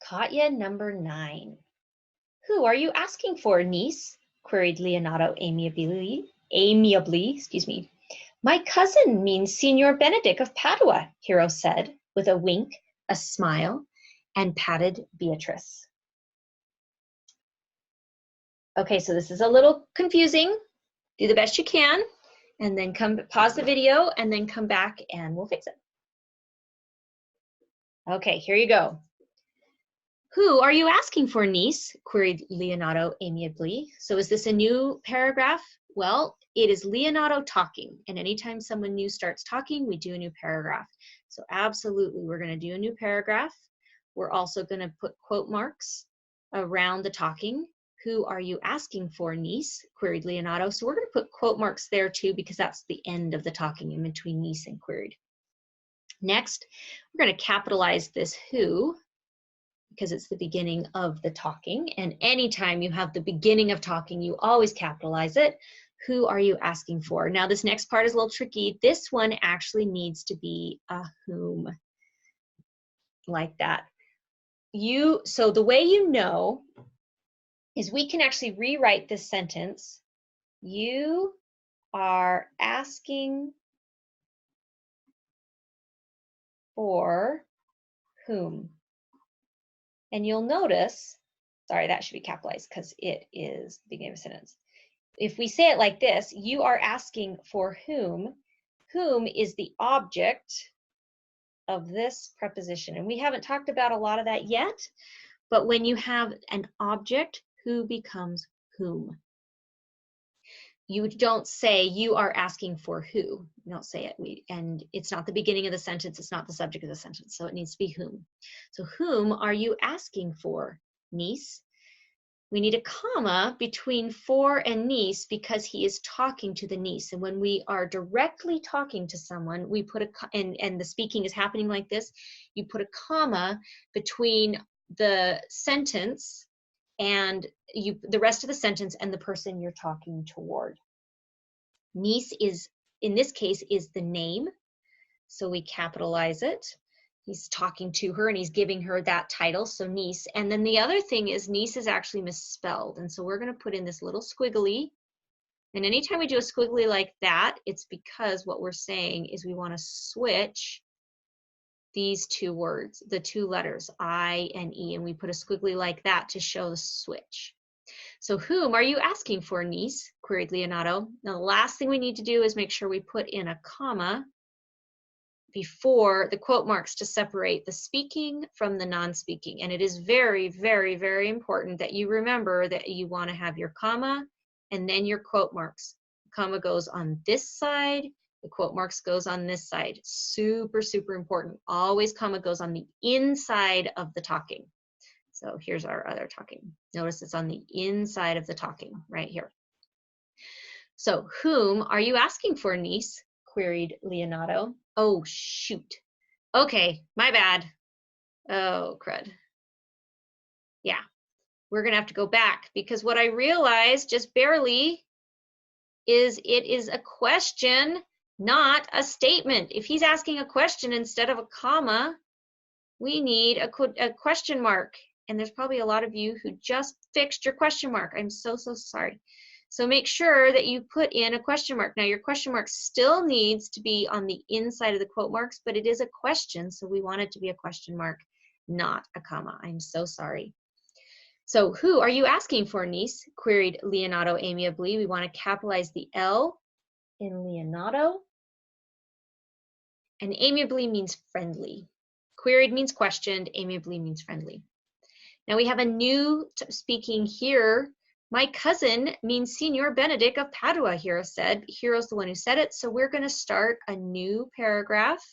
Katya number 9. Who are you asking for, niece? Queried Leonato amiably. My cousin means Signor Benedict of Padua, Hero said, with a wink, a smile, and patted Beatrice. Okay, so this is a little confusing. Do the best you can, and then pause the video, and then come back and we'll fix it. Okay, here you go. Who are you asking for, niece? Queried Leonato amiably. So is this a new paragraph? Well, it is Leonato talking, and anytime someone new starts talking, we do a new paragraph. So absolutely, we're going to do a new paragraph. We're also going to put quote marks around the talking. Who are you asking for, niece? Queried Leonato. So we're going to put quote marks there too, because that's the end of the talking in between niece and queried. Next, we're going to capitalize this who, because it's the beginning of the talking. And anytime you have the beginning of talking, you always capitalize it. Who are you asking for? Now, this next part is a little tricky. This one actually needs to be a whom, like that. So the way you know is we can actually rewrite this sentence. You are asking for whom? And you'll notice, sorry, that should be capitalized because it is the beginning of a sentence. If we say it like this, you are asking for whom. Whom is the object of this preposition. And we haven't talked about a lot of that yet, but when you have an object, who becomes whom. You don't say you are asking for who. You don't say it. And it's not the beginning of the sentence. It's not the subject of the sentence. So it needs to be whom. So whom are you asking for, niece? We need a comma between for and niece because he is talking to the niece. And when we are directly talking to someone, we put and the speaking is happening like this, you put a comma between the sentence and the rest of the sentence and the person you're talking toward. Niece is, in this case, is the name. So we capitalize it. He's talking to her and he's giving her that title, so niece. And then the other thing is niece is actually misspelled. And so we're going to put in this little squiggly. And anytime we do a squiggly like that, it's because what we're saying is we want to switch these two words, the two letters, I and E, and we put a squiggly like that to show the switch. So whom are you asking for, niece? Queried Leonato. Now the last thing we need to do is make sure we put in a comma before the quote marks to separate the speaking from the non-speaking. And it is very, very, very important that you remember that you want to have your comma and then your quote marks. The comma goes on this side, the quote marks goes on this side. Super, super important. Always comma goes on the inside of the talking. So here's our other talking. Notice it's on the inside of the talking right here. So whom are you asking for, niece? Queried Leonato. Oh, shoot. Okay, my bad. Oh, crud. Yeah, we're going to have to go back because what I realized just barely is it is a question, not a statement. If he's asking a question instead of a comma, we need a question mark. And there's probably a lot of you who just fixed your question mark. I'm so, so sorry. So make sure that you put in a question mark. Now your question mark still needs to be on the inside of the quote marks, but it is a question, so we want it to be a question mark, not a comma. I'm so sorry. So who are you asking for, niece? Queried Leonato amiably. We want to capitalize the L in Leonato. And amiably means friendly. Queried means questioned, amiably means friendly. Now we have a new speaking here. My cousin means Signor Benedict of Padua, Hero said. Hero's the one who said it, so we're going to start a new paragraph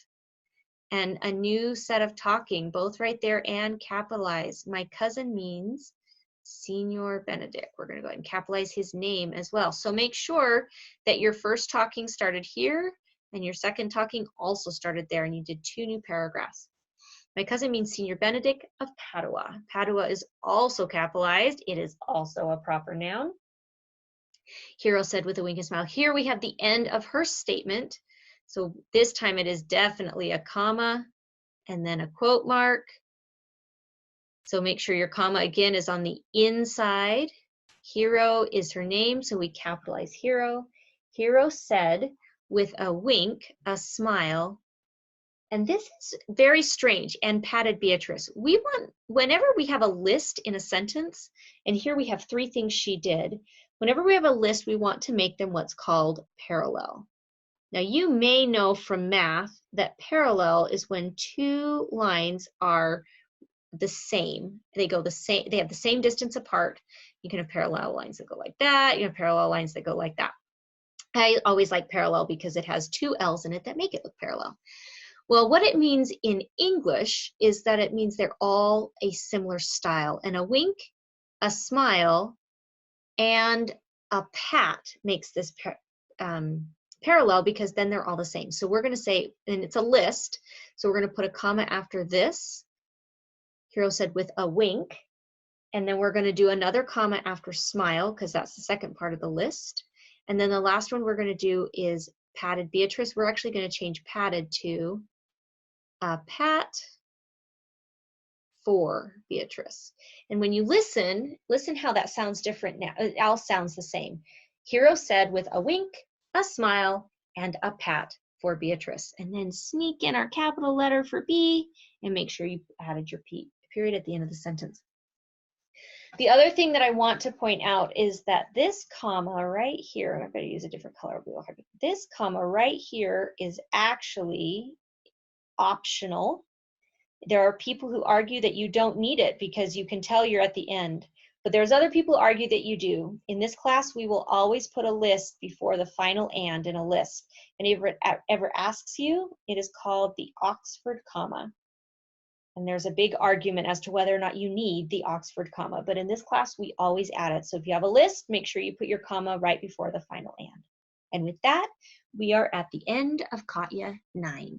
and a new set of talking, both right there and capitalize. My cousin means Signor Benedict. We're going to go ahead and capitalize his name as well. So make sure that your first talking started here and your second talking also started there, and you did two new paragraphs. My cousin means Signor Benedict of Padua. Padua is also capitalized. It is also a proper noun. Hero said with a wink and smile. Here we have the end of her statement. So this time it is definitely a comma and then a quote mark So make sure your comma again is on the inside. Hero is her name, so we capitalize hero. Hero said with a wink, a smile, and this is very strange, and patted Beatrice. We want, whenever we have a list in a sentence, and here we have 3 things she did, whenever we have a list, we want to make them what's called parallel. Now you may know from math that parallel is when 2 lines are the same. They go the same, they have the same distance apart. You can have parallel lines that go like that. You can have parallel lines that go like that. I always like parallel because it has 2 L's in it that make it look parallel. Well, what it means in English is that it means they're all a similar style. And a wink, a smile, and a pat makes this parallel, because then they're all the same. So we're going to say, and it's a list, so we're going to put a comma after this. Hero said with a wink. And then we're going to do another comma after smile, because that's the second part of the list. And then the last one we're going to do is patted Beatrice. We're actually going to change patted to a pat for Beatrice. And when you listen how that sounds different now. It all sounds the same. Hero said with a wink, a smile, and a pat for Beatrice. And then sneak in our capital letter for B and make sure you added your period at the end of the sentence. The other thing that I want to point out is that this comma right here, and I'm going to use a different color. This comma right here is actually optional. There are people who argue that you don't need it because you can tell you're at the end. But there's other people who argue that you do. In this class, we will always put a list before the final and in a list. And if it ever asks you, it is called the Oxford comma. And there's a big argument as to whether or not you need the Oxford comma. But in this class, we always add it. So if you have a list, make sure you put your comma right before the final and. And with that, we are at the end of Katya 9.